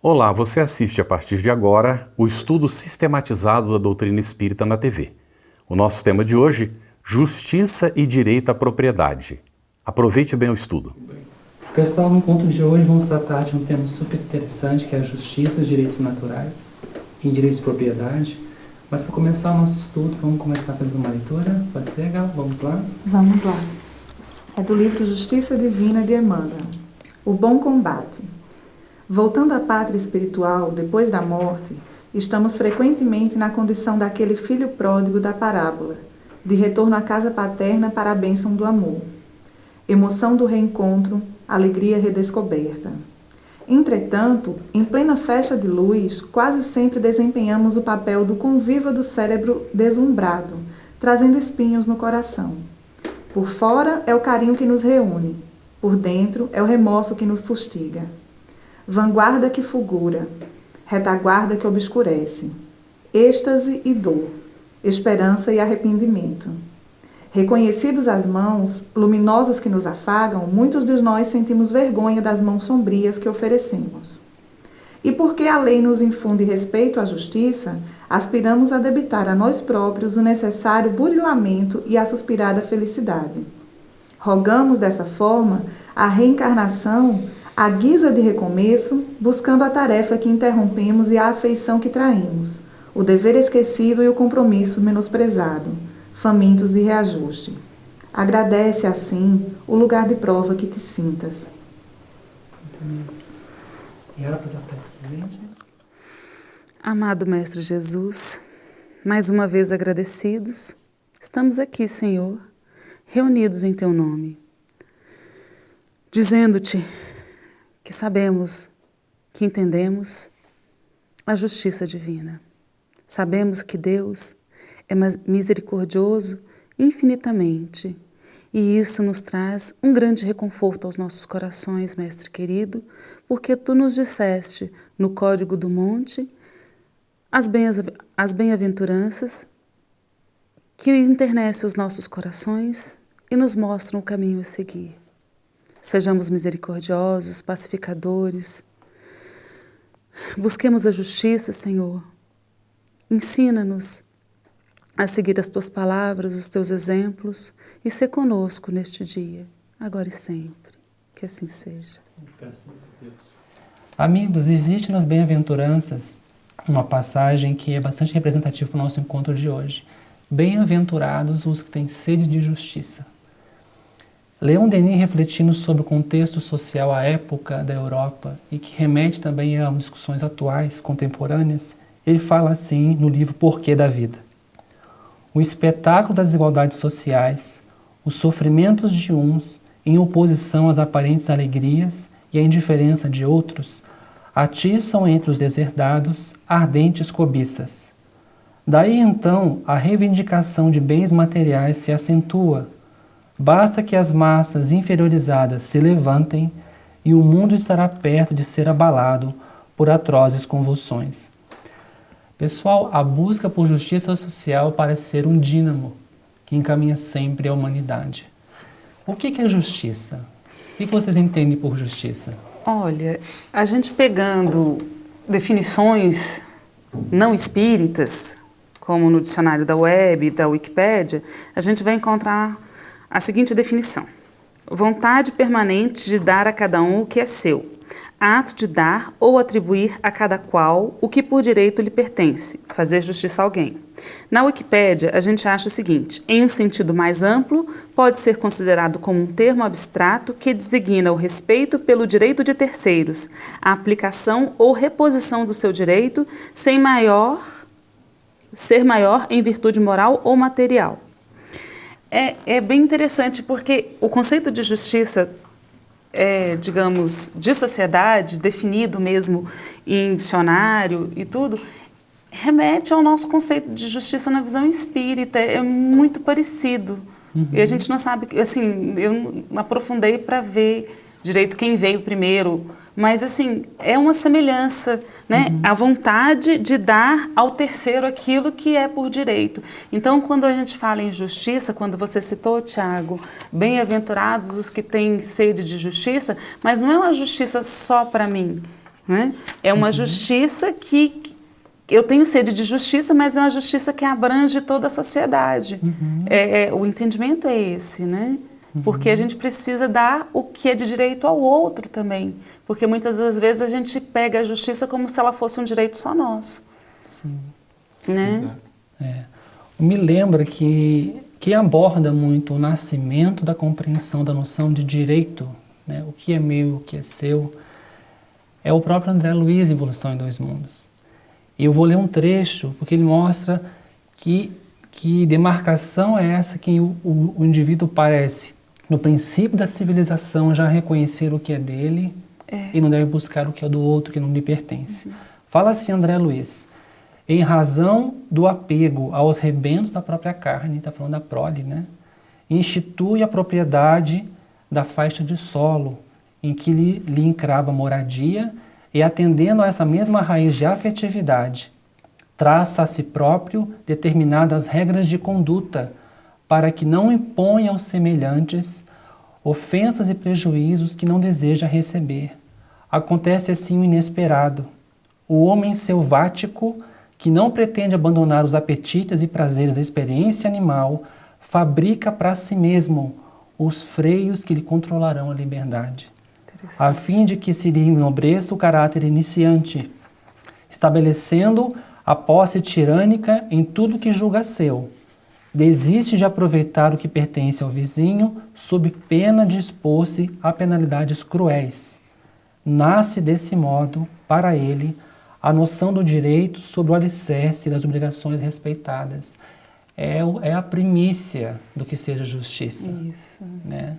Olá, você assiste a partir de agora o estudo sistematizado da doutrina espírita na TV. O nosso tema de hoje, Justiça e Direito à Propriedade. Aproveite bem o estudo. Pessoal, no encontro de hoje vamos tratar de um tema super interessante, que é a justiça, os direitos naturais e direitos de propriedade. Mas para começar o nosso estudo, vamos começar fazendo uma leitura. Pode ser, Gal? Vamos lá? Vamos lá. É do livro Justiça Divina de Emmanuel. O Bom Combate. Voltando à pátria espiritual, depois da morte, estamos frequentemente na condição daquele filho pródigo da parábola, de retorno à casa paterna para a bênção do amor. Emoção do reencontro, alegria redescoberta. Entretanto, em plena festa de luz, quase sempre desempenhamos o papel do convívio do cérebro deslumbrado, trazendo espinhos no coração. Por fora é o carinho que nos reúne, por dentro é o remorso que nos fustiga. Vanguarda que fulgura, retaguarda que obscurece, êxtase e dor, esperança e arrependimento. Reconhecidos as mãos luminosas que nos afagam, muitos de nós sentimos vergonha das mãos sombrias que oferecemos. E porque a lei nos infunde respeito à justiça, aspiramos a debitar a nós próprios o necessário burilamento e a suspirada felicidade. Rogamos dessa forma a reencarnação à guisa de recomeço, buscando a tarefa que interrompemos e a afeição que traímos, o dever esquecido e o compromisso menosprezado, famintos de reajuste. Agradece, assim, o lugar de prova que te sintas. E ela para essa presente? Amado Mestre Jesus, mais uma vez agradecidos, estamos aqui, Senhor, reunidos em Teu nome, dizendo-te que sabemos, que entendemos a justiça divina. Sabemos que Deus é misericordioso infinitamente e isso nos traz um grande reconforto aos nossos corações, Mestre querido, porque Tu nos disseste no Código do Monte as bem-aventuranças que enternecem os nossos corações e nos mostram o caminho a seguir. Sejamos misericordiosos, pacificadores. Busquemos a justiça, Senhor. Ensina-nos a seguir as Tuas palavras, os Teus exemplos e ser conosco neste dia, agora e sempre. Que assim seja. Amigos, existe nas bem-aventuranças uma passagem que é bastante representativa para o nosso encontro de hoje. Bem-aventurados os que têm sede de justiça. Leon Denis, refletindo sobre o contexto social à época da Europa e que remete também a discussões atuais, contemporâneas, ele fala assim no livro Porquê da Vida. O espetáculo das desigualdades sociais, os sofrimentos de uns em oposição às aparentes alegrias e à indiferença de outros, atiçam entre os deserdados ardentes cobiças. Daí então a reivindicação de bens materiais se acentua. Basta que as massas inferiorizadas se levantem e o mundo estará perto de ser abalado por atrozes convulsões. Pessoal, a busca por justiça social parece ser um dínamo que encaminha sempre a humanidade. O que é justiça? O que vocês entendem por justiça? Olha, a gente pegando definições não espíritas, como no dicionário da Web, da Wikipédia, a gente vai encontrar a seguinte definição: vontade permanente de dar a cada um o que é seu, ato de dar ou atribuir a cada qual o que por direito lhe pertence, fazer justiça a alguém. Na Wikipédia, a gente acha o seguinte: em um sentido mais amplo, pode ser considerado como um termo abstrato que designa o respeito pelo direito de terceiros, a aplicação ou reposição do seu direito ser maior em virtude moral ou material. É bem interessante porque o conceito de justiça digamos, de sociedade, definido mesmo em dicionário e tudo, remete ao nosso conceito de justiça na visão espírita, é muito parecido. E a gente não sabe, assim, eu não aprofundei para ver direito quem veio primeiro, mas assim, é uma semelhança, né? A vontade de dar ao terceiro aquilo que é por direito. Então, quando a gente fala em justiça, quando você citou, Tiago, bem-aventurados os que têm sede de justiça, mas não é uma justiça só para mim. né? É uma justiça que eu tenho sede de justiça, mas é uma justiça que abrange toda a sociedade. O entendimento é esse, né? Porque a gente precisa dar o que é de direito ao outro também. Porque muitas das vezes a gente pega a justiça como se ela fosse um direito só nosso. Sim. Né? Me lembra que aborda muito o nascimento da compreensão da noção de direito, né? O que é meu, o que é seu, é o próprio André Luiz, Evolução em Dois Mundos. E eu vou ler um trecho, porque ele mostra que demarcação é essa que o indivíduo parece, no princípio da civilização, já reconhecer o que é dele e não deve buscar o que é do outro, que não lhe pertence. Fala assim André Luiz: em razão do apego aos rebentos da própria carne, está falando da prole, né? Institui a propriedade da faixa de solo, em que lhe encrava moradia, e atendendo a essa mesma raiz de afetividade, traça a si próprio determinadas regras de conduta, para que não imponha aos semelhantes ofensas e prejuízos que não deseja receber. Acontece assim o inesperado. O homem selvático, que não pretende abandonar os apetites e prazeres da experiência animal, fabrica para si mesmo os freios que lhe controlarão a liberdade, a fim de que se lhe enobreça o caráter iniciante, estabelecendo a posse tirânica em tudo que julga seu. Desiste de aproveitar o que pertence ao vizinho, sob pena de expor-se a penalidades cruéis. Nasce desse modo, para ele, a noção do direito sobre o alicerce das obrigações respeitadas. É a primícia do que seja justiça. Isso. Né?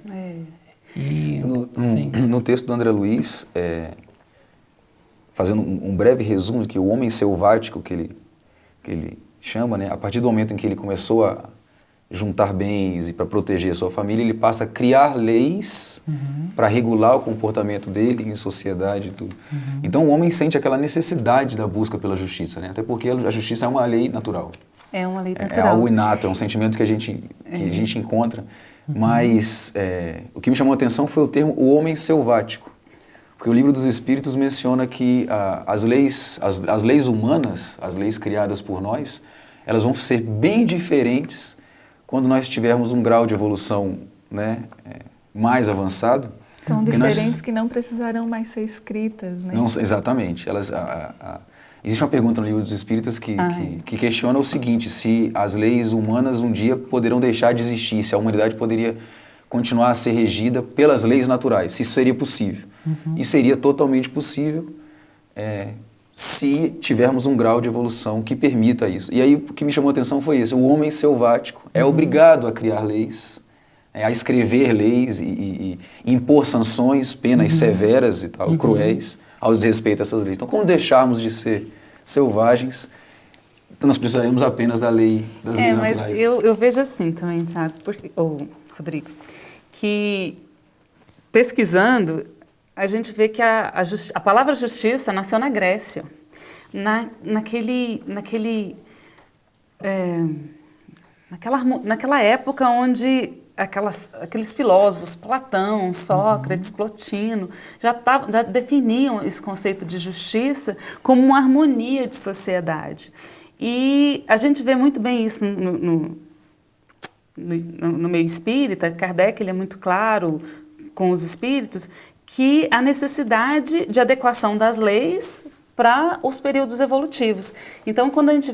E no texto do André Luiz, fazendo um breve resumo, que o homem selvático que ele chama, né, a partir do momento em que ele começou a juntar bens e para proteger a sua família, ele passa a criar leis para regular o comportamento dele em sociedade e tudo. Então o homem sente aquela necessidade da busca pela justiça, né? Até porque a justiça é uma lei natural. É uma lei natural. É algo inato, é um sentimento que a gente encontra. Mas o que me chamou a atenção foi o termo o homem selvático. Porque o Livro dos Espíritos menciona que as leis humanas, as leis criadas por nós, elas vão ser bem diferentes quando nós tivermos um grau de evolução, né, mais avançado. Tão diferentes que não precisarão mais ser escritas, né? Não, exatamente. Existe uma pergunta no Livro dos Espíritos que questiona o seguinte: se as leis humanas um dia poderão deixar de existir, se a humanidade poderia continuar a ser regida pelas leis naturais, se isso seria possível. E seria totalmente possível se tivermos um grau de evolução que permita isso. E aí o que me chamou a atenção foi isso: o homem selvático é obrigado a criar leis, a escrever leis e impor sanções, penas severas e tal, cruéis, ao desrespeito a essas leis. Então, como deixarmos de ser selvagens, nós precisaremos apenas das leis naturais. Mas eu vejo assim também, Tiago, Rodrigo, que pesquisando, a gente vê que a palavra justiça nasceu na Grécia, naquela época onde aqueles filósofos, Platão, Sócrates, Plotino, já definiam esse conceito de justiça como uma harmonia de sociedade. E a gente vê muito bem isso no meio espírita. Kardec ele é muito claro com os espíritos que a necessidade de adequação das leis para os períodos evolutivos. Então, quando a gente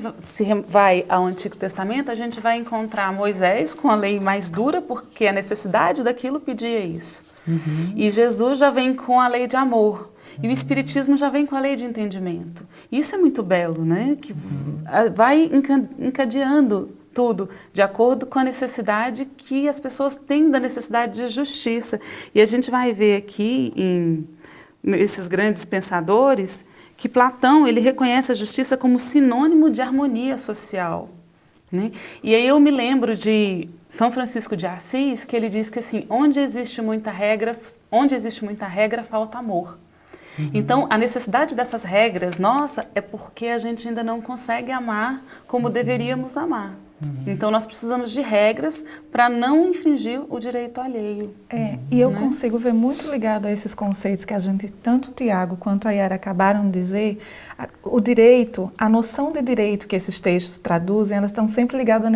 vai ao Antigo Testamento, a gente vai encontrar Moisés com a lei mais dura, porque a necessidade daquilo pedia isso. E Jesus já vem com a lei de amor. E o Espiritismo já vem com a lei de entendimento. Isso é muito belo, né? Que vai encadeando tudo de acordo com a necessidade que as pessoas têm da necessidade de justiça. E a gente vai ver aqui, nesses grandes pensadores, que Platão ele reconhece a justiça como sinônimo de harmonia social, né? E aí eu me lembro de São Francisco de Assis, que ele diz que assim, onde existe muita regra, falta amor. Então, a necessidade dessas regras, nossa, é porque a gente ainda não consegue amar como deveríamos amar. Então, nós precisamos de regras para não infringir o direito alheio. E eu consigo ver muito ligado a esses conceitos que a gente, tanto o Tiago quanto a Yara acabaram de dizer, o direito, a noção de direito que esses textos traduzem, elas estão sempre ligadas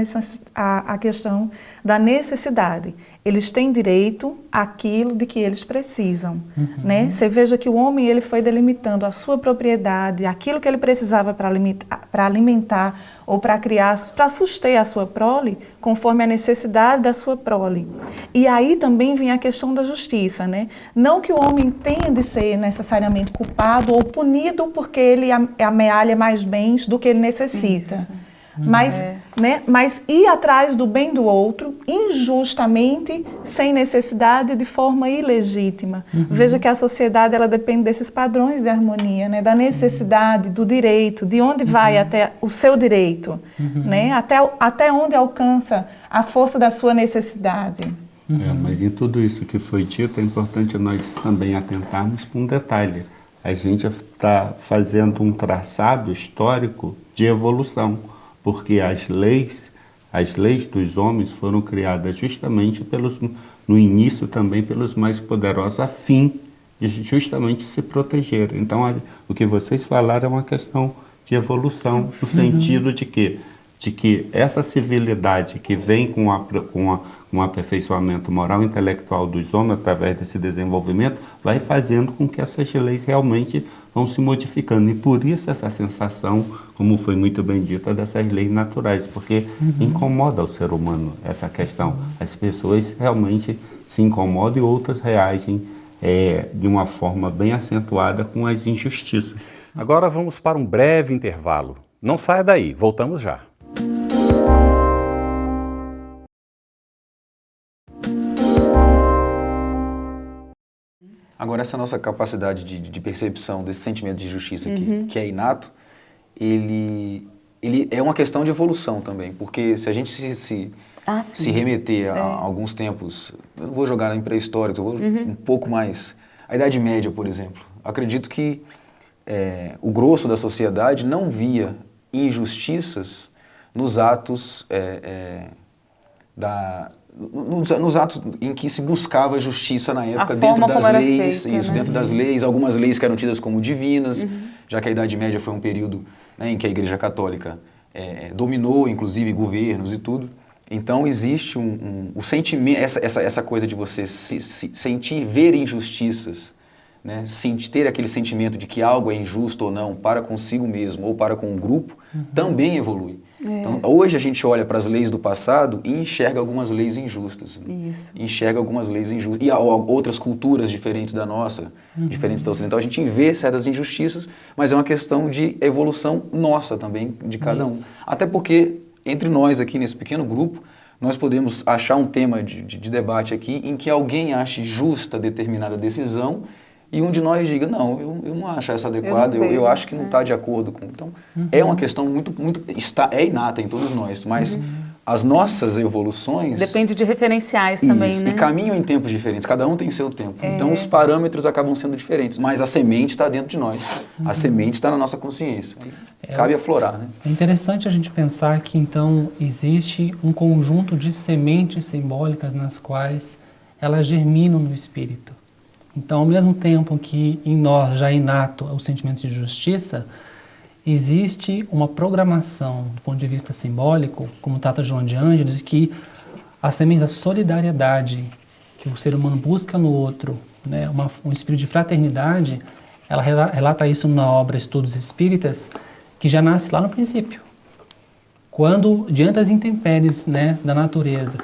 à questão da necessidade. Eles têm direito àquilo de que eles precisam, né? Você veja que o homem ele foi delimitando a sua propriedade, aquilo que ele precisava para alimentar ou para criar, para suster a sua prole, conforme a necessidade da sua prole. E aí também vem a questão da justiça, né? Não que o homem tenha de ser necessariamente culpado ou punido porque ele amealha mais bens do que ele necessita. Mas ir atrás do bem do outro, injustamente, sem necessidade, de forma ilegítima. Veja que a sociedade ela depende desses padrões de harmonia, né? Da necessidade, do direito, de onde vai até o seu direito, né? Até onde alcança a força da sua necessidade. Mas em tudo isso que foi dito, é importante nós também atentarmos para um detalhe. A gente está fazendo um traçado histórico de evolução, porque as leis dos homens foram criadas justamente no início também pelos mais poderosos, a fim de justamente se proteger. Então, o que vocês falaram é uma questão de evolução, no sentido de que essa civilidade que vem com um aperfeiçoamento moral e intelectual dos homens através desse desenvolvimento, vai fazendo com que essas leis realmente vão se modificando. E por isso essa sensação, como foi muito bem dita, dessas leis naturais, porque incomoda o ser humano essa questão. As pessoas realmente se incomodam e outras reagem de uma forma bem acentuada com as injustiças. Agora vamos para um breve intervalo. Não saia daí, voltamos já. Agora, essa nossa capacidade de percepção desse sentimento de justiça que é inato, ele é uma questão de evolução também, porque se a gente se remeter a alguns tempos, eu não vou jogar em pré-históricos, eu vou um pouco mais, a Idade Média, por exemplo, acredito que o grosso da sociedade não via injustiças nos atos nos atos em que se buscava justiça na época, dentro das leis, dentro das leis, algumas leis que eram tidas como divinas, já que a Idade Média foi um período, né, em que a Igreja Católica dominou, inclusive, governos e tudo. Então existe o sentimento, essa coisa de você sentir, ver injustiças, né, ter aquele sentimento de que algo é injusto ou não para consigo mesmo ou para com o grupo, também evolui. Então, hoje a gente olha para as leis do passado e enxerga algumas leis injustas. Isso. Enxerga algumas leis injustas. E outras culturas diferentes da nossa, diferentes da ocidental, a gente vê certas injustiças, mas é uma questão de evolução nossa também, de cada um. Até porque, entre nós aqui nesse pequeno grupo, nós podemos achar um tema de debate aqui em que alguém ache justa determinada decisão e um de nós diga, não, eu não acho essa adequada, eu acho que não está de acordo com... Então, é uma questão muito é inata em todos nós, mas as nossas evoluções... Depende de referenciais também, né? E caminham em tempos diferentes, cada um tem seu tempo. Então, os parâmetros acabam sendo diferentes, mas a semente está dentro de nós, a semente está na nossa consciência. Cabe aflorar, né? É interessante a gente pensar que, então, existe um conjunto de sementes simbólicas nas quais elas germinam no espírito. Então, ao mesmo tempo que em nós já é inato o sentimento de justiça, existe uma programação, do ponto de vista simbólico, como trata João de Ângeles, que a semente da solidariedade que o ser humano busca no outro, né, um espírito de fraternidade, ela relata isso na obra Estudos Espíritas, que já nasce lá no princípio. Quando, diante das intempéries, né, da natureza,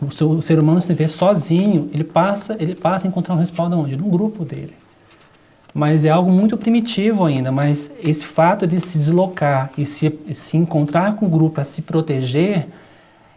o ser humano se vê sozinho, ele passa a encontrar um respaldo onde? No grupo dele. Mas é algo muito primitivo ainda, mas esse fato de se deslocar e se encontrar com o grupo para se proteger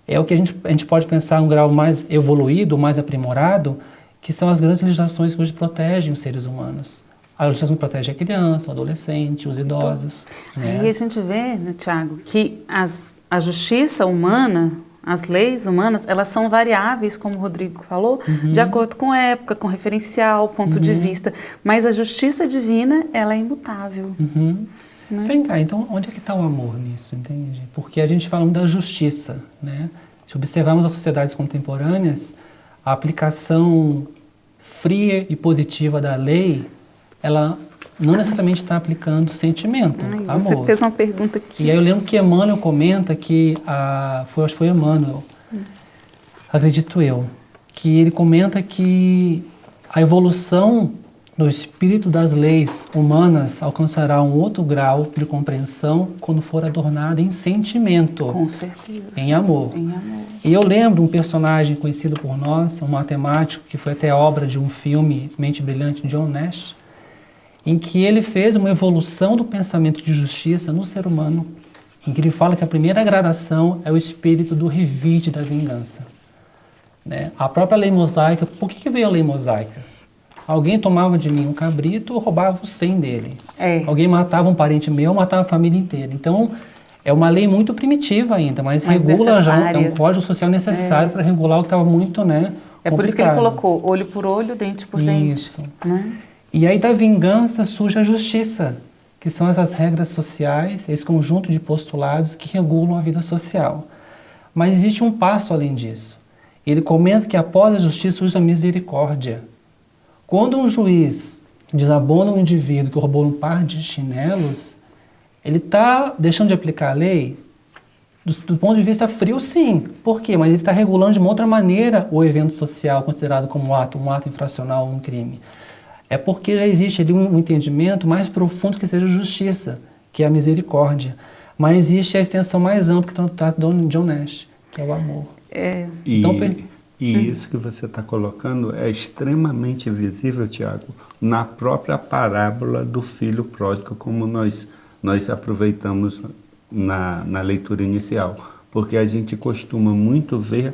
é o que a gente pode pensar um grau mais evoluído, mais aprimorado, que são as grandes legislações que hoje protegem os seres humanos. A legislação que protege a criança, o adolescente, os idosos. Né? Aí a gente vê, né, Tiago, que a justiça humana, as leis humanas, elas são variáveis, como o Rodrigo falou, de acordo com a época, com referencial, ponto de vista. Mas a justiça divina, ela é imutável. né? Vem cá, então onde é que está o amor nisso, entende? Porque a gente fala muito da justiça, né? Se observarmos as sociedades contemporâneas, a aplicação fria e positiva da lei, ela não necessariamente está aplicando sentimento, amor. Você fez uma pergunta aqui. E aí eu lembro que Emmanuel comenta que, acho que foi Emmanuel, acredito eu, que ele comenta que a evolução do espírito das leis humanas alcançará um outro grau de compreensão quando for adornada em sentimento. Com certeza. Em amor. Em amor. E eu lembro um personagem conhecido por nós, um matemático, que foi até obra de um filme, Mente Brilhante, John Nash, em que ele fez uma evolução do pensamento de justiça no ser humano, em que ele fala que a primeira gradação é o espírito do revide, da vingança. Né? A própria lei mosaica, por que veio a lei mosaica? Alguém tomava de mim um cabrito, eu roubava o 100 dele. Alguém matava um parente meu, matava a família inteira. Então, é uma lei muito primitiva ainda, mas regula necessária. Já, é um código social necessário para regular o que estava muito, né, É por isso que ele colocou olho por olho, dente por dente. Isso. Né? E aí da vingança surge a justiça, que são essas regras sociais, esse conjunto de postulados que regulam a vida social. Mas existe um passo além disso. Ele comenta que após a justiça surge a misericórdia. Quando um juiz desabona um indivíduo que roubou um par de chinelos, ele está deixando de aplicar a lei? Do ponto de vista frio, sim. Por quê? Mas ele está regulando de uma outra maneira o evento social considerado como um ato infracional, um crime. É porque já existe ali um entendimento mais profundo que seja justiça, que é a misericórdia. Mas existe a extensão mais ampla que trata de John Nash, que é o amor. Isso que você está colocando é extremamente visível, Tiago, na própria parábola do filho pródigo, como nós aproveitamos na leitura inicial. Porque a gente costuma muito ver,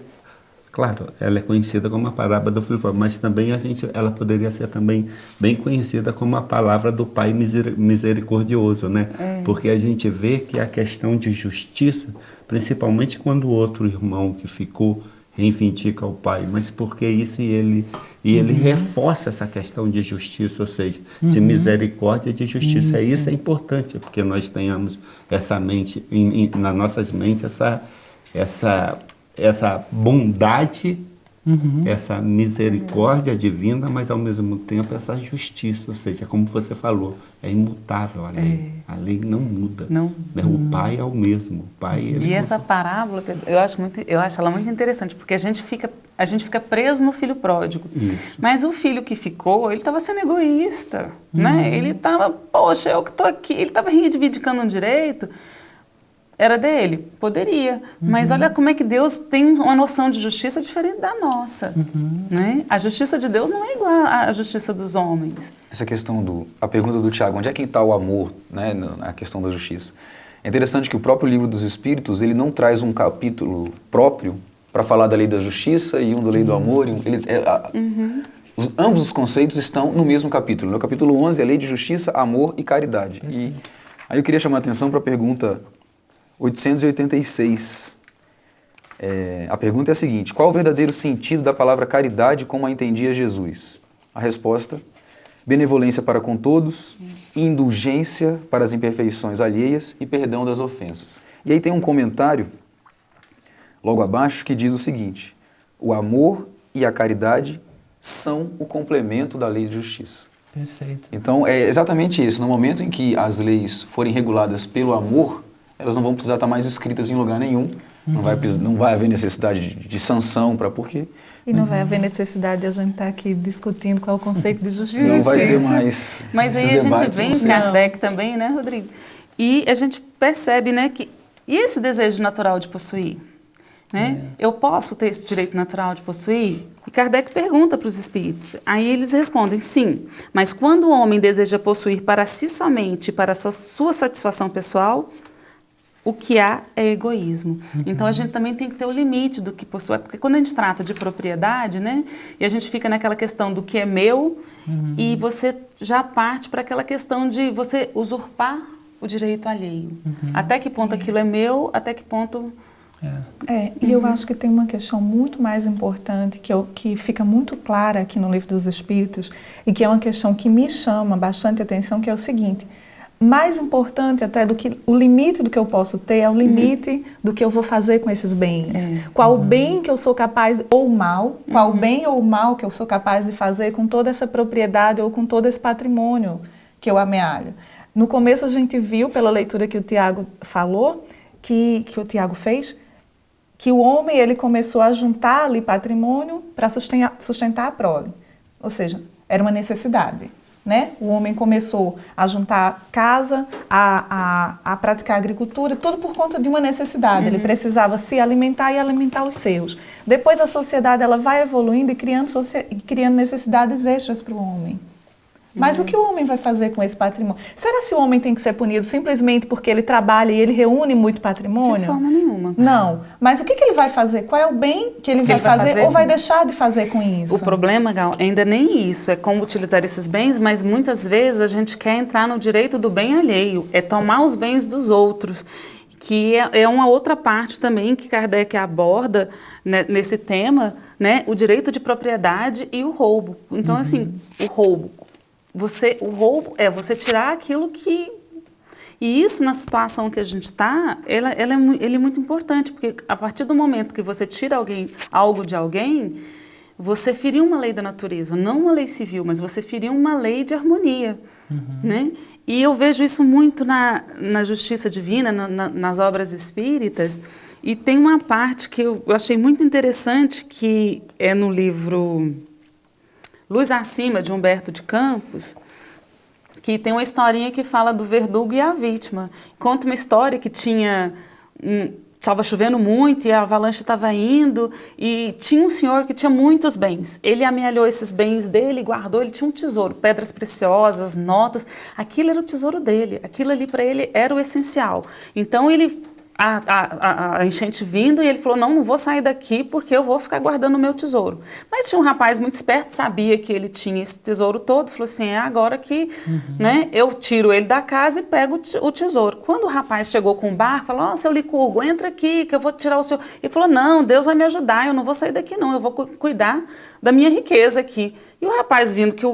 claro, ela é conhecida como a parábola do filho pródigo, mas também ela poderia ser também bem conhecida como a palavra do pai misericordioso, né? Porque a gente vê que a questão de justiça, principalmente quando o outro irmão que ficou reivindica o pai, mas porque isso ele reforça essa questão de justiça, ou seja, de misericórdia e de justiça. Isso é importante, porque nós tenhamos essa mente, nas nossas mentes, essa bondade, essa misericórdia divina, mas ao mesmo tempo essa justiça, ou seja, como você falou, é imutável a lei. A lei não muda. Não. Né? O pai é o mesmo. O pai, essa parábola, eu acho ela muito interessante, porque a gente fica preso no filho pródigo. Isso. Mas o filho que ficou, ele estava sendo egoísta, né? Ele estava, poxa, eu que estou aqui, ele estava reivindicando um direito. Era dele? Poderia. Mas olha como é que Deus tem uma noção de justiça diferente da nossa. Né? A justiça de Deus não é igual à justiça dos homens. Essa questão a pergunta do Tiago, onde é que está o amor, né, na questão da justiça? É interessante que o próprio Livro dos Espíritos, ele não traz um capítulo próprio para falar da lei da justiça e da lei do amor. Ambos os conceitos estão no mesmo capítulo. No capítulo 11 é a lei de justiça, amor e caridade. E aí eu queria chamar a atenção para a pergunta 886. A pergunta é a seguinte: qual o verdadeiro sentido da palavra caridade como a entendia Jesus? A resposta: benevolência para com todos, indulgência para as imperfeições alheias e perdão das ofensas. E aí tem um comentário logo abaixo que diz o seguinte: o amor e a caridade são o complemento da lei de justiça. Perfeito. Então é exatamente isso. No momento em que as leis forem reguladas pelo amor, elas não vão precisar estar mais escritas em lugar nenhum. Não vai haver necessidade de sanção para por quê. E não vai haver necessidade de a gente estar aqui discutindo qual é o conceito de justiça. Não vai ter mais. Mas aí a gente vem em Kardec também, né, Rodrigo? E a gente percebe, né, que... E esse desejo natural de possuir? Né? Eu posso ter esse direito natural de possuir? E Kardec pergunta para os espíritos. Aí eles respondem sim. Mas quando o homem deseja possuir para si somente, para a sua satisfação pessoal, o que há é egoísmo. Então a gente também tem que ter o limite do que possui. Porque quando a gente trata de propriedade, né, e a gente fica naquela questão do que é meu, e você já parte para aquela questão de você usurpar o direito alheio. Até que ponto aquilo é meu, até que ponto... E eu acho que tem uma questão muito mais importante, que fica muito clara aqui no Livro dos Espíritos, e que é uma questão que me chama bastante atenção, que é o seguinte: mais importante até do que o limite do que eu posso ter é o limite do que eu vou fazer com esses bens. Qual o bem que eu sou capaz, ou o mal, qual o bem ou o mal que eu sou capaz de fazer com toda essa propriedade ou com todo esse patrimônio que eu amealho. No começo a gente viu, pela leitura que o Tiago falou, que o Tiago fez, que o homem ele começou a juntar ali patrimônio para sustentar a prole. Ou seja, era uma necessidade. Né? O homem começou a juntar casa, a praticar agricultura, tudo por conta de uma necessidade. Ele precisava se alimentar e alimentar os seus. Depois a sociedade ela vai evoluindo e criando necessidades extras para o homem. Mas o que o homem vai fazer com esse patrimônio? Será que o homem tem que ser punido simplesmente porque ele trabalha e ele reúne muito patrimônio? De forma nenhuma. Não. Mas o que ele vai fazer? Qual é o bem que ele vai fazer ou vai deixar de fazer com isso? O problema, Gal, ainda nem isso, é como utilizar esses bens, mas muitas vezes a gente quer entrar no direito do bem alheio, é tomar os bens dos outros, que é uma outra parte também que Kardec aborda, né, nesse tema, né, o direito de propriedade e o roubo. Então, assim, o roubo é você tirar aquilo que... E isso, na situação que a gente está, ele é muito importante, porque a partir do momento que você tira algo de alguém, você feriu uma lei da natureza, não uma lei civil, mas você feriu uma lei de harmonia. Né? E eu vejo isso muito na justiça divina, nas obras espíritas, e tem uma parte que eu achei muito interessante, que é no livro Luz Acima, de Humberto de Campos, que tem uma historinha que fala do verdugo e a vítima. Conta uma história que estava chovendo muito e a avalanche estava indo e tinha um senhor que tinha muitos bens. Ele amealhou esses bens dele, guardou, ele tinha um tesouro, pedras preciosas, notas, aquilo era o tesouro dele, aquilo ali para ele era o essencial. Então ele... A enchente vindo e ele falou, não vou sair daqui porque eu vou ficar guardando o meu tesouro. Mas tinha um rapaz muito esperto, sabia que ele tinha esse tesouro todo, falou assim, é agora que né, eu tiro ele da casa e pego o tesouro. Quando o rapaz chegou com o barco, falou, seu Licurgo, entra aqui que eu vou tirar o seu... Ele falou, não, Deus vai me ajudar, eu não vou sair daqui não, eu vou cuidar da minha riqueza aqui. E o rapaz vindo que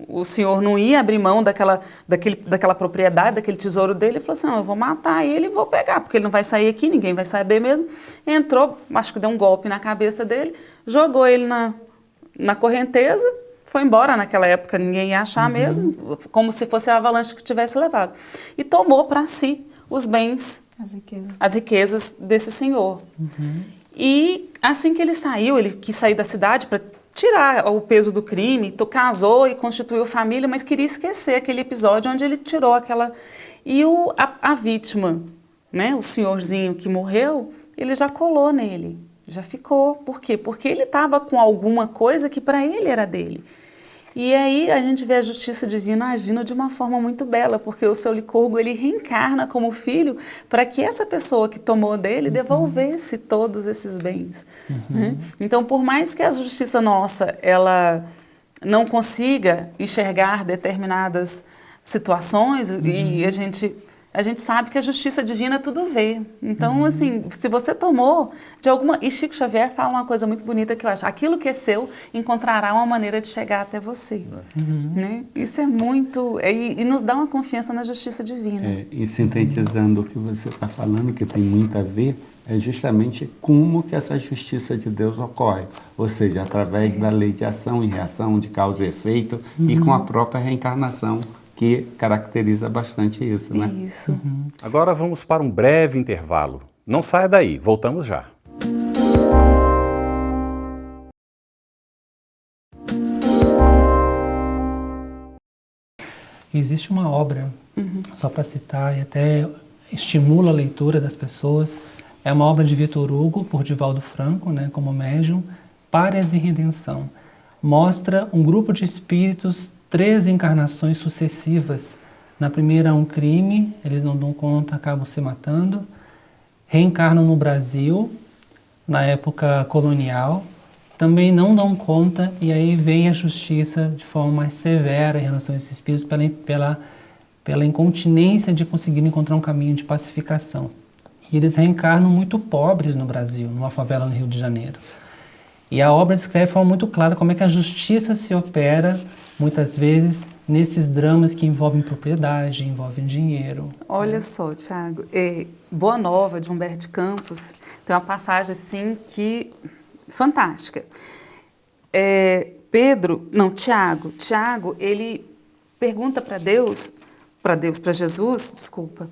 o senhor não ia abrir mão daquela propriedade, daquele tesouro dele, ele falou assim, não, eu vou matar ele e vou pegar, porque ele não vai sair aqui, ninguém vai saber mesmo. Entrou, acho que deu um golpe na cabeça dele, jogou ele na correnteza, foi embora. Naquela época ninguém ia achar mesmo, como se fosse a avalanche que tivesse levado. E tomou para si os bens, as riquezas desse senhor. E assim que ele saiu, ele quis sair da cidade para tirar o peso do crime, casou e constituiu família, mas queria esquecer aquele episódio onde ele tirou aquela... E a vítima, né, o senhorzinho que morreu, ele já colou nele, já ficou. Por quê? Porque ele estava com alguma coisa que para ele era dele. E aí a gente vê a justiça divina agindo de uma forma muito bela, porque o seu Licurgo, ele reencarna como filho para que essa pessoa que tomou dele devolvesse todos esses bens. Né? Então, por mais que a justiça nossa ela não consiga enxergar determinadas situações, e a gente sabe que a justiça divina tudo vê. Então, assim, se você tomou de alguma... E Chico Xavier fala uma coisa muito bonita que eu acho. Aquilo que é seu encontrará uma maneira de chegar até você. Né? Isso é muito... E nos dá uma confiança na justiça divina. E sintetizando o que você está falando, que tem muito a ver, é justamente como que essa justiça de Deus ocorre. Ou seja, através da lei de ação e reação, de causa e efeito, e com a própria reencarnação, que caracteriza bastante isso, né? Isso. Agora vamos para um breve intervalo. Não saia daí, voltamos já. Existe uma obra, só para citar, e até estimula a leitura das pessoas, é uma obra de Vitor Hugo, por Divaldo Franco, né, como médium, Párias e Redenção. Mostra um grupo de espíritos, 3 encarnações sucessivas. Na primeira, um crime, eles não dão conta, acabam se matando. Reencarnam no Brasil, na época colonial. Também não dão conta, e aí vem a justiça de forma mais severa em relação a esses espíritos pela incontinência de conseguir encontrar um caminho de pacificação. E eles reencarnam muito pobres no Brasil, numa favela no Rio de Janeiro. E a obra descreve de forma muito clara como é que a justiça se opera, muitas vezes, nesses dramas que envolvem propriedade, envolvem dinheiro. Olha só, Tiago, Boa Nova, de Humberto Campos, tem uma passagem assim que fantástica. Tiago, ele pergunta para Jesus, desculpa,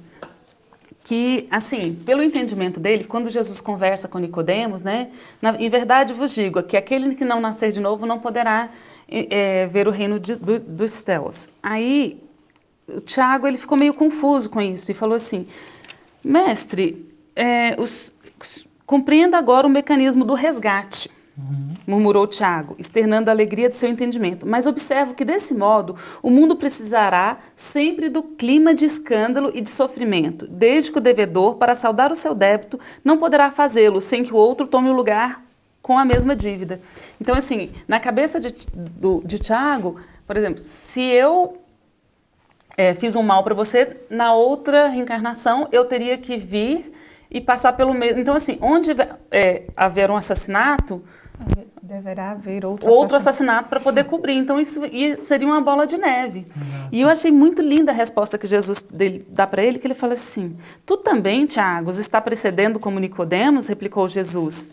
que, assim, pelo entendimento dele, quando Jesus conversa com Nicodemos, né, em verdade vos digo que aquele que não nascer de novo não poderá ver o reino dos céus. Aí, o Tiago, ele ficou meio confuso com isso e falou assim, mestre, compreenda agora o mecanismo do resgate. Murmurou Tiago, externando a alegria de seu entendimento. Mas observo que, desse modo, o mundo precisará sempre do clima de escândalo e de sofrimento, desde que o devedor, para saldar o seu débito, não poderá fazê-lo sem que o outro tome o lugar com a mesma dívida. Então, assim, na cabeça de Tiago, por exemplo, se eu fiz um mal para você, na outra reencarnação eu teria que vir e passar pelo mesmo. Então, assim, onde haver um assassinato, deverá haver outro assassinato para poder cobrir. Então, isso seria uma bola de neve. E eu achei muito linda a resposta que Jesus dá para ele, que ele fala assim, tu também, Tiago, está precedendo como Nicodemos, replicou Jesus.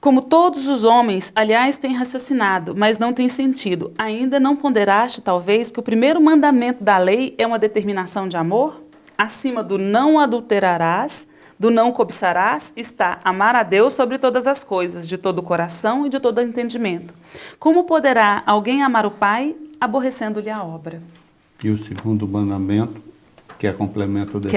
Como todos os homens, aliás, têm raciocinado, mas não tem sentido. Ainda não ponderaste, talvez, que o primeiro mandamento da lei é uma determinação de amor? Acima do não adulterarás, do não cobiçarás, está amar a Deus sobre todas as coisas, de todo o coração e de todo o entendimento. Como poderá alguém amar o Pai, aborrecendo-lhe a obra? E o segundo mandamento, que é complemento desse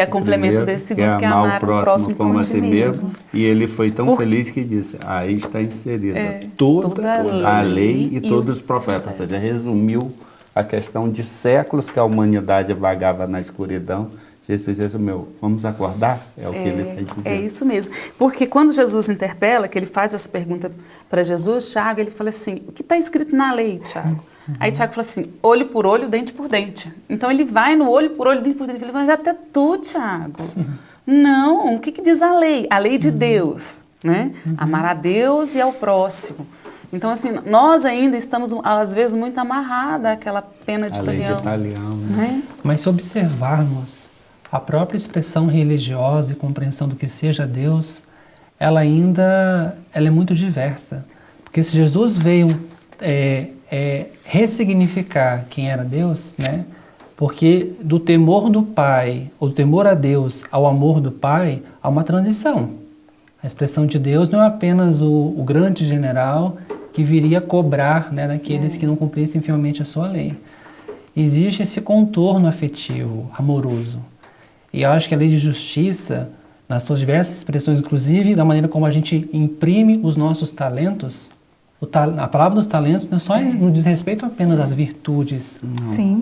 desse segundo, que é amar o próximo como a si mesmo. E ele foi tão feliz que disse, aí está inserida toda a lei e todos os profetas. Ou seja, resumiu a questão de séculos que a humanidade vagava na escuridão. Jesus resumiu, vamos acordar? É o que ele está dizendo. É isso mesmo. Porque quando Jesus interpela, que ele faz essa pergunta para Jesus, Tiago, ele fala assim, o que está escrito na lei, Tiago? Aí Tiago fala assim, olho por olho, dente por dente. Então ele vai no olho por olho, dente por dente. Ele fala, mas até tu, Tiago. Não, o que diz a lei? A lei de Deus, né? Amar a Deus e ao próximo. Então, assim, nós ainda estamos, às vezes, muito amarrados àquela pena de lei de Italião, né? Mas se observarmos a própria expressão religiosa e compreensão do que seja Deus, ela é muito diversa. Porque se Jesus veio ressignificar quem era Deus, né? Porque do temor do Pai, ou do temor a Deus ao amor do Pai, há uma transição. A expressão de Deus não é apenas o grande general que viria cobrar, né, daqueles que não cumprissem fielmente a sua lei. Existe esse contorno afetivo, amoroso. E eu acho que a lei de justiça, nas suas diversas expressões, inclusive da maneira como a gente imprime os nossos talentos, a palavra dos talentos não diz respeito apenas às virtudes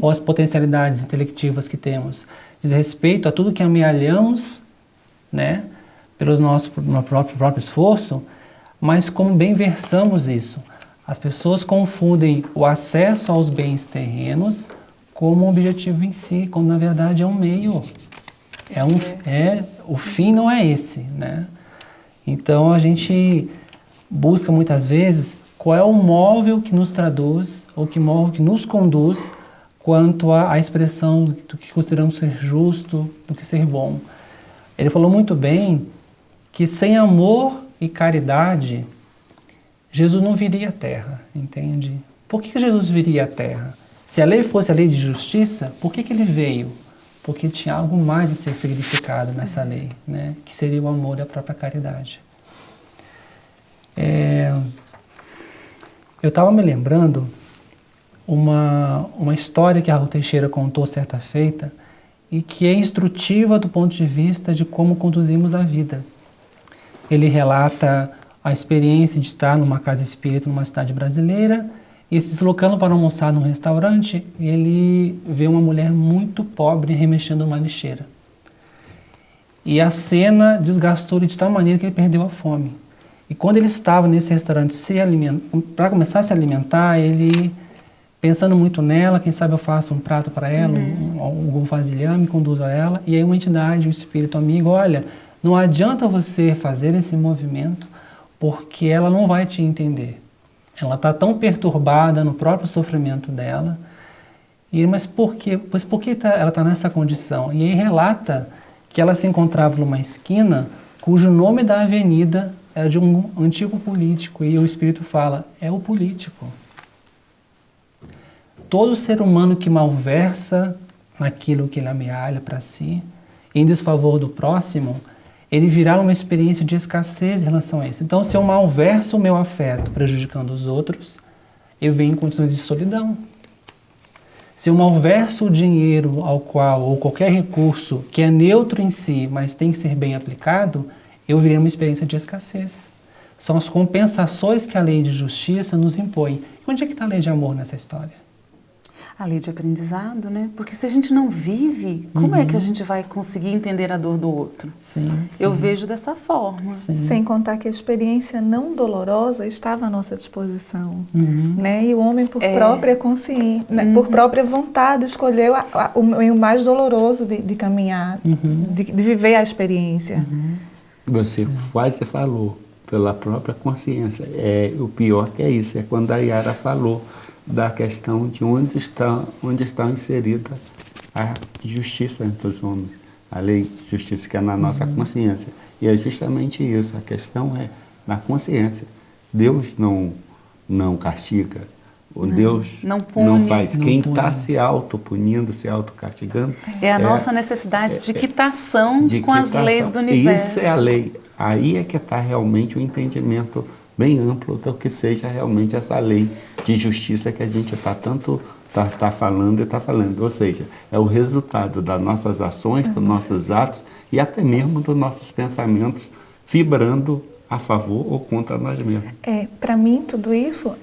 ou às potencialidades intelectivas que temos. Diz respeito a tudo que amealhamos, né, pelo nosso próprio esforço, mas como bem versamos isso. As pessoas confundem o acesso aos bens terrenos como um objetivo em si, quando na verdade é um meio. O fim não é esse, né? Então a gente busca muitas vezes qual é o móvel que nos traduz, ou que móvel que nos conduz quanto à expressão do que consideramos ser justo, do que ser bom. Ele falou muito bem que sem amor e caridade, Jesus não viria à Terra, entende? Por que Jesus viria à Terra? Se a lei fosse a lei de justiça, por que ele veio? Porque tinha algo mais a ser significado nessa lei, né? Que seria o amor e a própria caridade. Eu estava me lembrando uma história que a Raul Teixeira contou certa feita e que é instrutiva do ponto de vista de como conduzimos a vida. Ele relata a experiência de estar numa casa espírita numa cidade brasileira e se deslocando para almoçar num restaurante, ele vê uma mulher muito pobre remexendo uma lixeira. E a desgastou-lhe de tal maneira que ele perdeu a fome. E quando ele estava nesse restaurante para começar a se alimentar, ele, pensando muito nela, quem sabe eu faço um prato para ela, um vasilhame, conduzo a ela, e aí uma entidade, um espírito amigo, olha, não adianta você fazer esse movimento, porque ela não vai te entender. Ela está tão perturbada no próprio sofrimento dela, E ele, mas por quê? Pois por que ela está nessa condição? E aí relata que ela se encontrava numa esquina cujo nome da avenida era de um antigo político. E o Espírito fala, é o político. Todo ser humano que malversa naquilo que ele amealha para si, em desfavor do próximo, ele virá uma experiência de escassez em relação a isso. Então, se eu malverso o meu afeto prejudicando os outros, eu venho em condições de solidão. Se eu malverso o dinheiro ao qual, ou qualquer recurso que é neutro em si, mas tem que ser bem aplicado, eu virei uma experiência de escassez. São as compensações que a lei de justiça nos impõe. E onde é que está a lei de amor nessa história? A lei de aprendizado, né? Porque se a gente não vive, como é que a gente vai conseguir entender a dor do outro? Sim. Eu vejo dessa forma. Sim. Sem contar que a experiência não dolorosa estava à nossa disposição. Né? E o homem, por própria consciência, né? Por própria vontade, escolheu o mais doloroso de caminhar, de viver a experiência. Você quase falou, pela própria consciência. O pior que é isso, é quando a Yara falou da questão de onde está inserida a justiça entre os homens, a lei de justiça que é na nossa consciência. E é justamente isso, a questão é na consciência. Deus não castiga, o Deus não pune, não faz. Quem está se autopunindo, se autocastigando... É a nossa necessidade de quitação com as leis do universo. Isso é a lei. Aí é que está realmente o entendimento bem amplo do que seja realmente essa lei de justiça que a gente está falando e está falando. Ou seja, é o resultado das nossas ações, dos nossos atos e até mesmo dos nossos pensamentos vibrando a favor ou contra nós mesmos. Para mim, tudo isso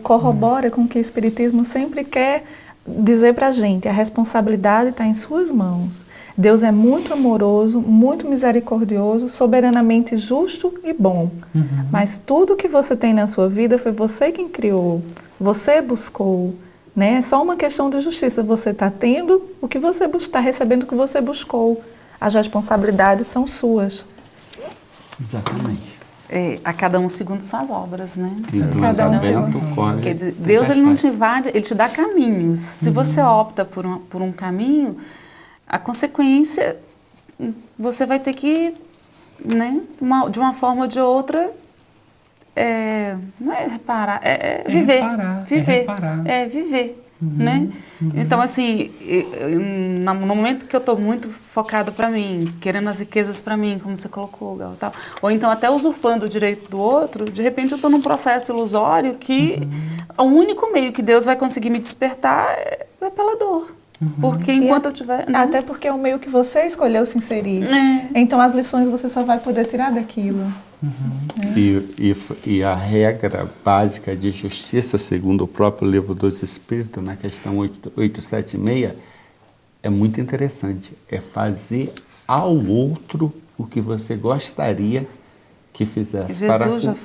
corrobora com o que o Espiritismo sempre quer dizer para a gente. A responsabilidade está em suas mãos. Deus é muito amoroso, muito misericordioso, soberanamente justo e bom. Mas tudo que você tem na sua vida foi você quem criou, você buscou. Né? É só uma questão de justiça. Você está tendo o que você está recebendo o que você buscou. As responsabilidades são suas. Exatamente. A cada um segundo suas obras, né? Cada um segundo. Porque Deus ele não te invade, ele te dá caminhos. Se você opta por um caminho, a consequência você vai ter que, né, de uma forma ou de outra, não é reparar, viver. Viver. Né? Então, assim, no momento que eu estou muito focado para mim, querendo as riquezas para mim, como você colocou, Gal, tal, ou então até usurpando o direito do outro, de repente eu estou num processo ilusório que o único meio que Deus vai conseguir me despertar é pela dor. Porque enquanto eu tiver... Né? Até porque é o meio que você escolheu se inserir. Então as lições você só vai poder tirar daquilo. E a regra básica de justiça, segundo o próprio Livro dos Espíritos, na questão 876, é muito interessante. É fazer ao outro o que você gostaria que fizesse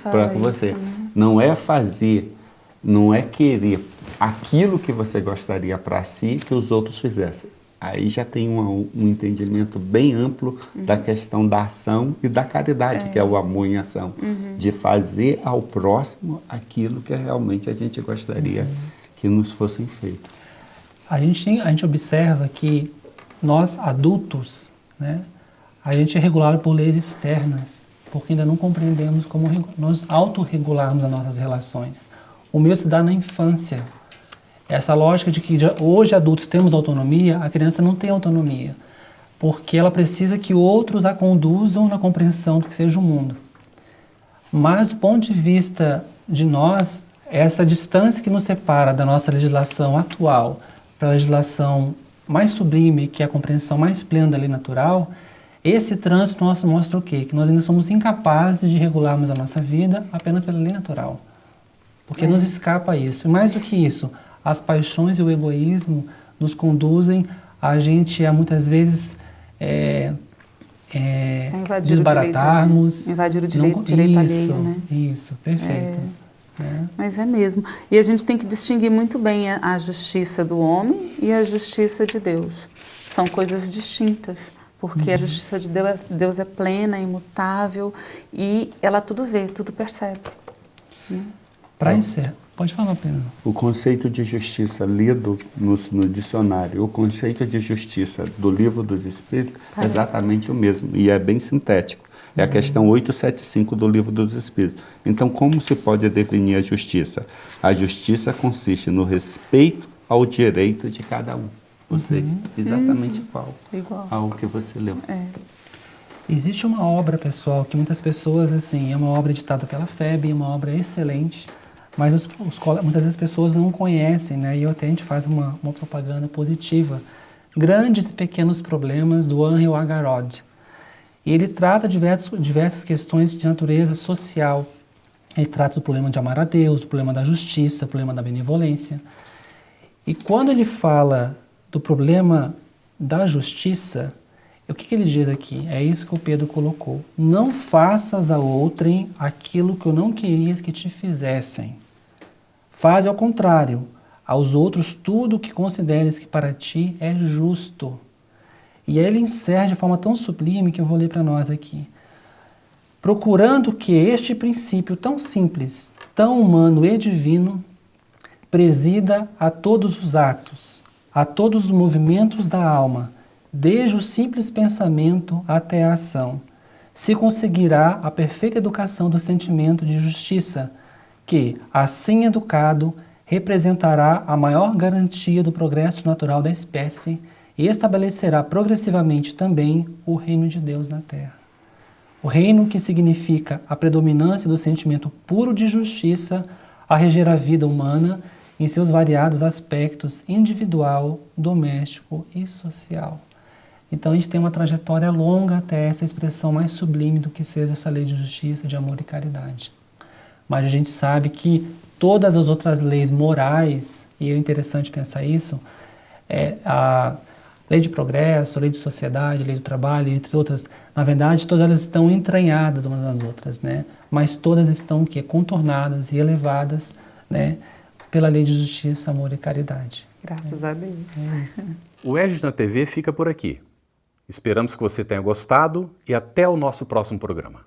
para você. Né? Não é fazer, não é querer aquilo que você gostaria para si que os outros fizessem. Aí já tem um entendimento bem amplo da questão da ação e da caridade, que é o amor em ação. De fazer ao próximo aquilo que realmente a gente gostaria que nos fossem feito. A gente observa que nós, adultos, né, a gente é regulado por leis externas, porque ainda não compreendemos como nós autorregularmos as nossas relações. O meu se dá na infância. Essa lógica de que hoje adultos temos autonomia, a criança não tem autonomia, porque ela precisa que outros a conduzam na compreensão do que seja o mundo. Mas do ponto de vista de nós, essa distância que nos separa da nossa legislação atual para a legislação mais sublime, que é a compreensão mais plena da lei natural, esse trânsito nosso mostra o quê? Que nós ainda somos incapazes de regularmos a nossa vida apenas pela lei natural. Porque nos escapa isso. E mais do que isso, as paixões e o egoísmo nos conduzem a gente a muitas vezes desbaratarmos. Invadir o direito alheio, né? Isso, perfeito. Mas é mesmo. E a gente tem que distinguir muito bem a justiça do homem e a justiça de Deus. São coisas distintas, porque a justiça de Deus é plena, imutável, e ela tudo vê, tudo percebe. Né? Para encerrar, pode falar, Pedro. O conceito de justiça lido no dicionário, o conceito de justiça do Livro dos Espíritos é exatamente o mesmo, e é bem sintético. É a questão 875 do Livro dos Espíritos. Então, como se pode definir a justiça? A justiça consiste no respeito ao direito de cada um. Ou seja, exatamente igual ao que você leu. Existe uma obra, pessoal, que muitas pessoas, assim, é uma obra editada pela FEB, é uma obra excelente, mas muitas vezes as pessoas não conhecem, né? E até a gente faz uma propaganda positiva. Grandes e Pequenos Problemas, do Angel Agarod. E ele trata diversas questões de natureza social. Ele trata do problema de amar a Deus, do problema da justiça, do problema da benevolência. E quando ele fala do problema da justiça, o que ele diz aqui? É isso que o Pedro colocou. Não faças a outrem aquilo que eu não querias que te fizessem. Faz ao contrário, aos outros tudo o que consideres que para ti é justo. E aí ele encerra de forma tão sublime que eu vou ler para nós aqui. Procurando que este princípio tão simples, tão humano e divino, presida a todos os atos, a todos os movimentos da alma, desde o simples pensamento até a ação, se conseguirá a perfeita educação do sentimento de justiça, que, assim educado, representará a maior garantia do progresso natural da espécie e estabelecerá progressivamente também o reino de Deus na Terra. O reino que significa a predominância do sentimento puro de justiça a reger a vida humana em seus variados aspectos individual, doméstico e social. Então a gente tem uma trajetória longa até essa expressão mais sublime do que seja essa lei de justiça, de amor e caridade. Mas a gente sabe que todas as outras leis morais, e é interessante pensar isso, a lei de progresso, a lei de sociedade, a lei do trabalho, entre outras, na verdade todas elas estão entranhadas umas nas outras, né? Mas todas estão contornadas e elevadas, né, pela lei de justiça, amor e caridade. Graças a Deus. É isso. O EGES na TV fica por aqui. Esperamos que você tenha gostado e até o nosso próximo programa.